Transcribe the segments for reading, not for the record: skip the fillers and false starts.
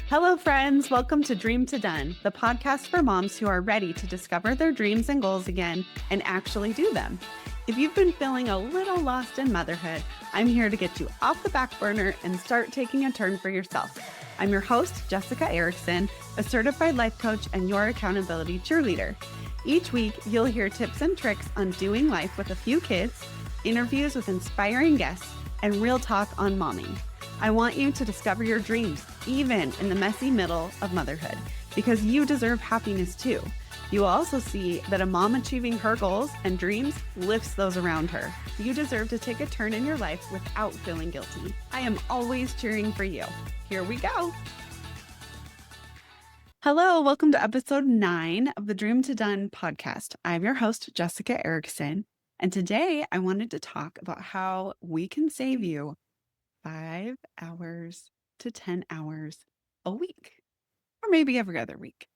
Hello, friends. Welcome to Dream to Done, the podcast for moms who are ready to discover their dreams and goals again and actually do them. If you've been feeling a little lost in motherhood, I'm here to get you off the back burner and start taking a turn for yourself. I'm your host, Jessica Erickson, a certified life coach and your accountability cheerleader. Each week, you'll hear tips and tricks on doing life with a few kids, interviews with inspiring guests, and real talk on momming. I want you to discover your dreams, even in the messy middle of motherhood, because you deserve happiness too. You will also see that a mom achieving her goals and dreams lifts those around her. You deserve to take a turn in your life without feeling guilty. I am always cheering for you. Here we go. Hello, welcome to episode 9 of the Dream to Done podcast. I'm your host, Jessica Erickson, and today I wanted to talk about how we can save you 5 hours to 10 hours a week, or maybe every other week.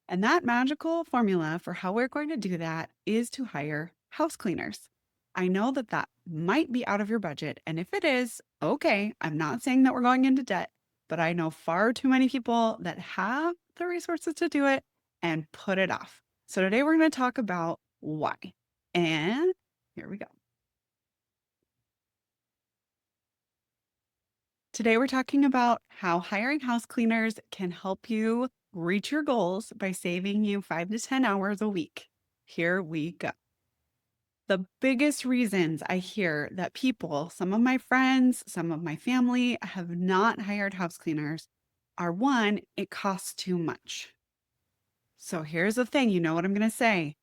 And that magical formula for how we're going to do that is to hire house cleaners. I know that that might be out of your budget. And if it is, okay, I'm not saying that we're going into debt, but I know far too many people that have the resources to do it and put it off. So today we're going to talk about why. And here we go. Today, we're talking about how hiring house cleaners can help you reach your goals by saving you 5 to 10 hours a week. Here we go. The biggest reasons I hear that people, some of my friends, some of my family have not hired house cleaners are one, it costs too much. So here's the thing, you know what I'm going to say.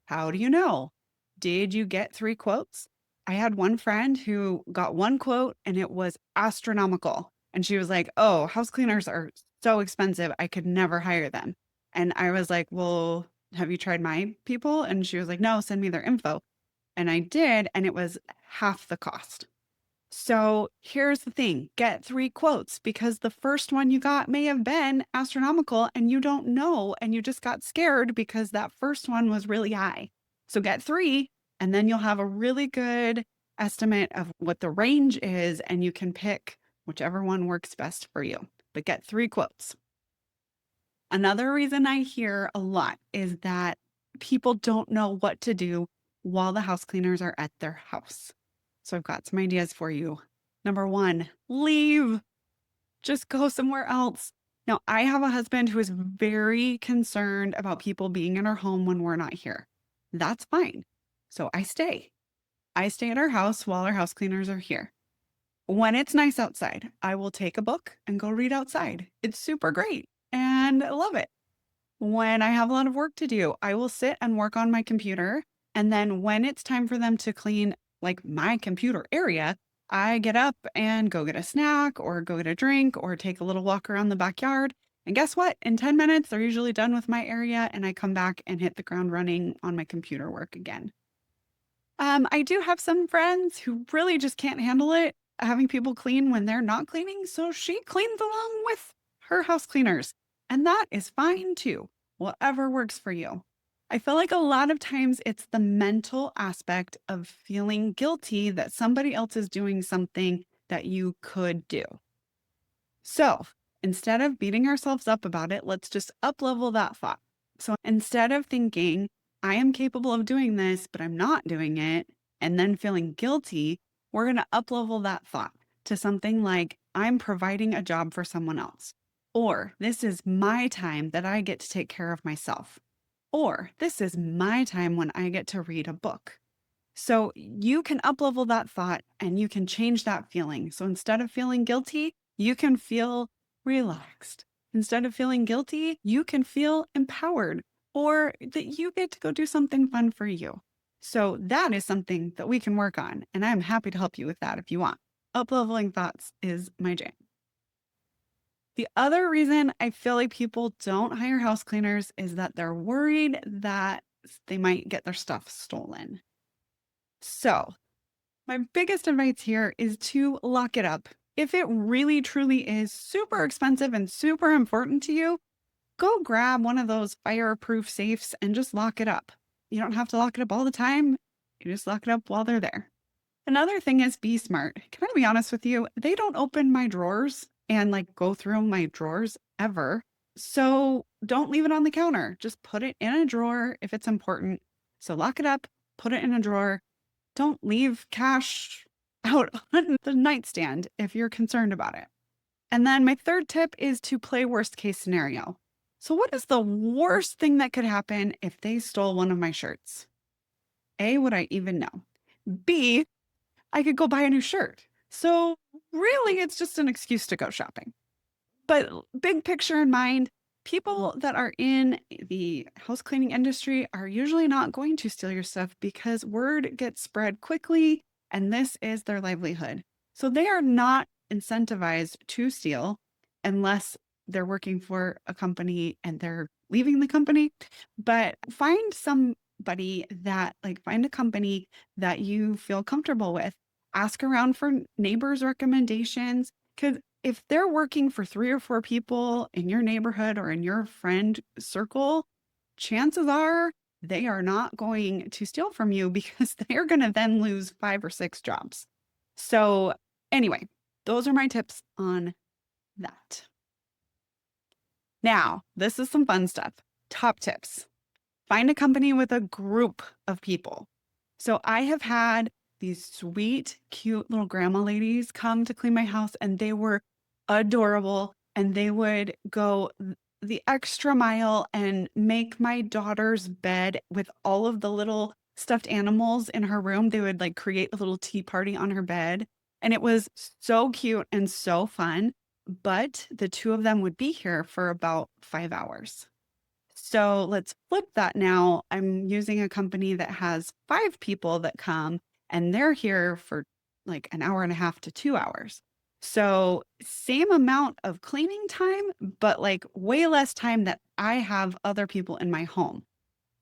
How do you know? Did you get 3 quotes? I had one friend who got 1 quote and it was astronomical. And she was like, oh, house cleaners are so expensive. I could never hire them. And I was like, well, have you tried my people? And she was like, no, send me their info. And I did, and it was half the cost. So here's the thing, get 3 quotes because the first one you got may have been astronomical and you don't know. And you just got scared because that first one was really high. So get 3. And then you'll have a really good estimate of what the range is, and you can pick whichever one works best for you. But get 3 quotes. Another reason I hear a lot is that people don't know what to do while the house cleaners are at their house. So I've got some ideas for you. Number 1, leave. Just go somewhere else. Now, I have a husband who is very concerned about people being in our home when we're not here. That's fine. So I stay. I stay at our house while our house cleaners are here. When it's nice outside, I will take a book and go read outside. It's super great and I love it. When I have a lot of work to do, I will sit and work on my computer. And then when it's time for them to clean like my computer area, I get up and go get a snack or go get a drink or take a little walk around the backyard. And guess what? In 10 minutes, they're usually done with my area and I come back and hit the ground running on my computer work again. I do have some friends who really just can't handle it, having people clean when they're not cleaning. So she cleans along with her house cleaners. And that is fine too, whatever works for you. I feel like a lot of times it's the mental aspect of feeling guilty that somebody else is doing something that you could do. So instead of beating ourselves up about it, let's just up-level that thought. So instead of thinking, I am capable of doing this, but I'm not doing it, and then feeling guilty, we're going to up-level that thought to something like, I'm providing a job for someone else. Or this is my time that I get to take care of myself. Or this is my time when I get to read a book. So you can up-level that thought and you can change that feeling. So instead of feeling guilty, you can feel relaxed. Instead of feeling guilty, you can feel empowered or that you get to go do something fun for you. So that is something that we can work on. And I'm happy to help you with that if you want. Up-leveling thoughts is my jam. The other reason I feel like people don't hire house cleaners is that they're worried that they might get their stuff stolen. So my biggest advice here is to lock it up. If it really truly is super expensive and super important to you, go grab one of those fireproof safes and just lock it up. You don't have to lock it up all the time. You just lock it up while they're there. Another thing is be smart. Can I be honest with you? They don't open my drawers. and like go through my drawers ever. So don't leave it on the counter. Just put it in a drawer if it's important. So lock it up, put it in a drawer. Don't leave cash out on the nightstand if you're concerned about it. And then my third tip is to play worst case scenario. So, what is the worst thing that could happen if they stole one of my shirts? A, would I even know? B, I could go buy a new shirt. So, really, it's just an excuse to go shopping. But big picture in mind, people that are in the house cleaning industry are usually not going to steal your stuff because word gets spread quickly and this is their livelihood. So they are not incentivized to steal unless they're working for a company and they're leaving the company. But find somebody that, like, find a company that you feel comfortable with. Ask around for neighbors' recommendations because if they're working for 3 or 4 people in your neighborhood or in your friend circle, chances are they are not going to steal from you because they're gonna then lose 5 or 6 jobs. So, anyway, those are my tips on that. Now, this is some fun stuff. Top tips. Find a company with a group of people. So I have had these sweet, cute little grandma ladies come to clean my house, and they were adorable. And they would go the extra mile and make my daughter's bed with all of the little stuffed animals in her room. They would like create a little tea party on her bed. And it was so cute and so fun. But the two of them would be here for about 5 hours. So let's flip that now. I'm using a company that has 5 people that come and they're here for like an hour and a half to 2 hours. So same amount of cleaning time, but like way less time that I have other people in my home.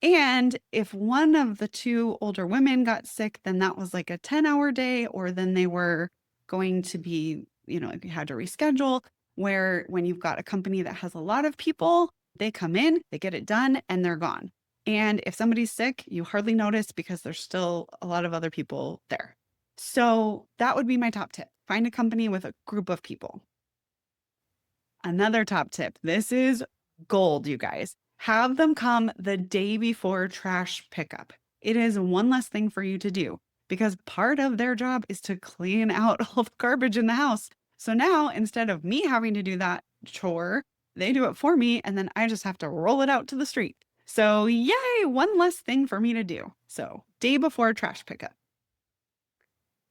And if one of the two older women got sick, then that was like a 10-hour day, or then they were going to be, if you had to reschedule, where when you've got a company that has a lot of people, they come in, they get it done, and they're gone. And if somebody's sick, you hardly notice because there's still a lot of other people there. So that would be my top tip. Find a company with a group of people. Another top tip. This is gold, you guys. Have them come the day before trash pickup. It is one less thing for you to do because part of their job is to clean out all the garbage in the house. So now instead of me having to do that chore, they do it for me and then I just have to roll it out to the street. So, yay, one less thing for me to do. So, day before trash pickup.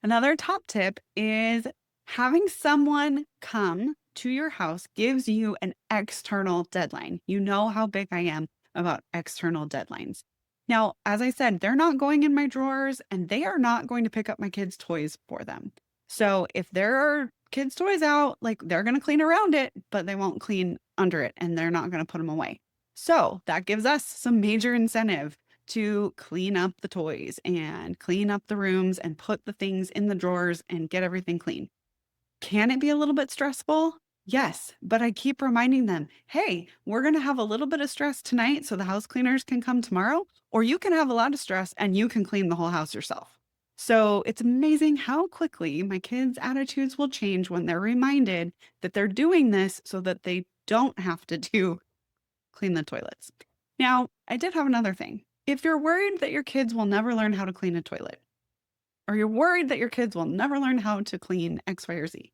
Another top tip is having someone come to your house gives you an external deadline. You know how big I am about external deadlines. Now, as I said, they're not going in my drawers and they are not going to pick up my kids' toys for them. So if there are kids' toys out, like they're going to clean around it, but they won't clean under it and they're not going to put them away. So that gives us some major incentive to clean up the toys and clean up the rooms and put the things in the drawers and get everything clean. Can it be a little bit stressful? Yes, but I keep reminding them, hey, we're going to have a little bit of stress tonight so the house cleaners can come tomorrow, or you can have a lot of stress and you can clean the whole house yourself. So it's amazing how quickly my kids' attitudes will change when they're reminded that they're doing this so that they don't have to clean the toilets. Now, I did have another thing. If you're worried that your kids will never learn how to clean a toilet, or you're worried that your kids will never learn how to clean X, Y, or Z,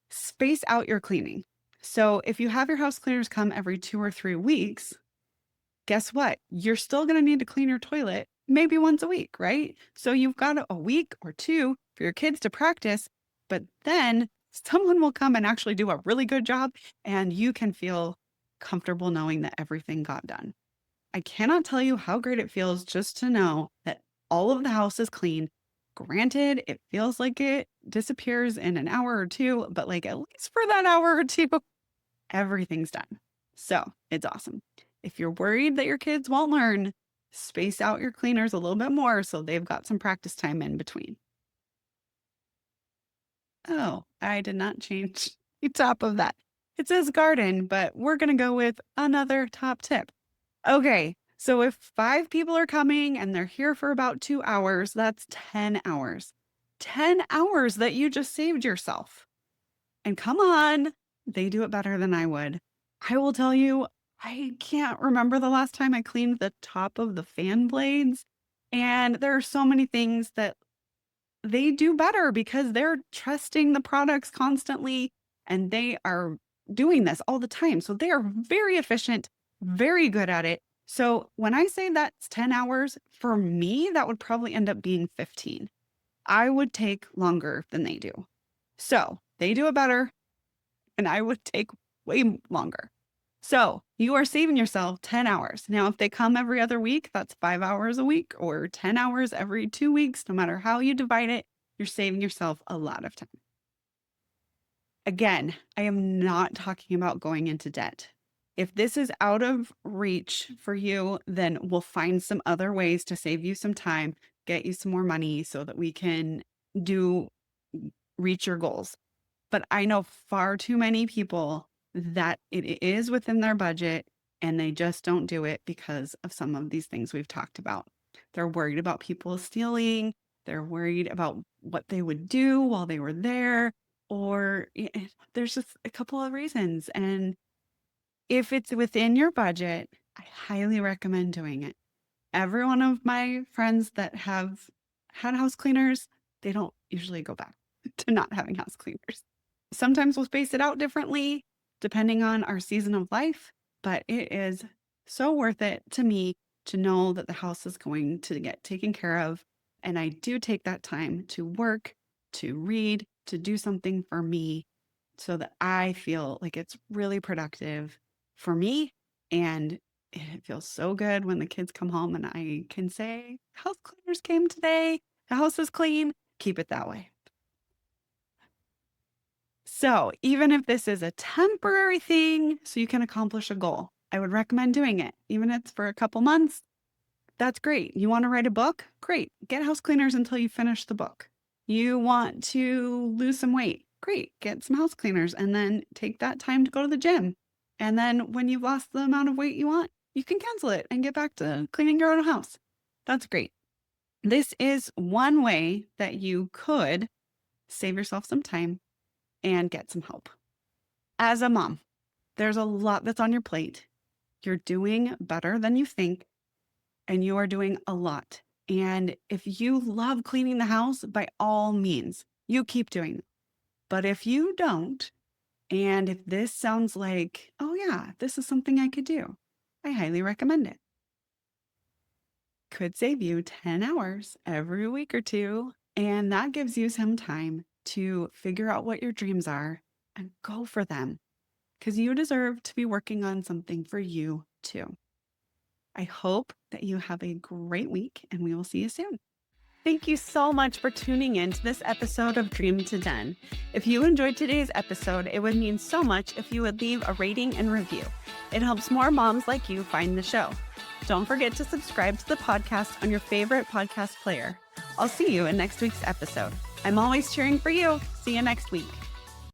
space out your cleaning. So if you have your house cleaners come every 2 or 3 weeks, guess what? You're still going to need to clean your toilet maybe once a week, right? So you've got a week or two for your kids to practice, but then someone will come and actually do a really good job and you can feel comfortable knowing that everything got done. I cannot tell you how great it feels just to know that all of the house is clean. Granted, it feels like it disappears in an hour or two, but like at least for that hour or two, everything's done. So it's awesome. If you're worried that your kids won't learn, space out your cleaners a little bit more so they've got some practice time in between. Oh, I did not change the top of that. It says garden, but we're going to go with another top tip. Okay, so if 5 people are coming and they're here for about 2 hours, that's 10 hours. 10 hours that you just saved yourself. And come on, they do it better than I would. I will tell you, I can't remember the last time I cleaned the top of the fan blades. And there are so many things that they do better because they're trusting the products constantly and they are doing this all the time. So they are very efficient, very good at it. So when I say that's 10 hours, for me, that would probably end up being 15. I would take longer than they do. So they do it better and I would take way longer. So you are saving yourself 10 hours. Now, if they come every other week, that's 5 hours a week or 10 hours every 2 weeks. No matter how you divide it, you're saving yourself a lot of time. Again, I am not talking about going into debt. If this is out of reach for you, then we'll find some other ways to save you some time, get you some more money so that we can reach your goals. But I know far too many people that it is within their budget and they just don't do it because of some of these things we've talked about. They're worried about people stealing. They're worried about what they would do while they were there, or there's just a couple of reasons. And if it's within your budget, I highly recommend doing it. Every one of my friends that have had house cleaners, they don't usually go back to not having house cleaners. Sometimes we'll space it out differently depending on our season of life, but it is so worth it to me to know that the house is going to get taken care of. And I do take that time to work, to read, to do something for me so that I feel like it's really productive for me. And it feels so good when the kids come home and I can say, house cleaners came today. The house is clean. Keep it that way. So even if this is a temporary thing so you can accomplish a goal, I would recommend doing it. Even if it's for a couple months, that's great. You want to write a book? Great. Get house cleaners until you finish the book. You want to lose some weight? Great. Get some house cleaners and then take that time to go to the gym. And then when you've lost the amount of weight you want, you can cancel it and get back to cleaning your own house. That's great. This is one way that you could save yourself some time and get some help. As a mom, there's a lot that's on your plate. You're doing better than you think, and you are doing a lot. And if you love cleaning the house, by all means, you keep doing it. But if you don't, and if this sounds like, oh yeah, this is something I could do, I highly recommend it. Could save you 10 hours every week or two, and that gives you some time to figure out what your dreams are and go for them, because you deserve to be working on something for you too. I hope that you have a great week and we will see you soon. Thank you so much for tuning in to this episode of Dream to Den. If you enjoyed today's episode, it would mean so much if you would leave a rating and review. It helps more moms like you find the show. Don't forget to subscribe to the podcast on your favorite podcast player. I'll see you in next week's episode. I'm always cheering for you. See you next week.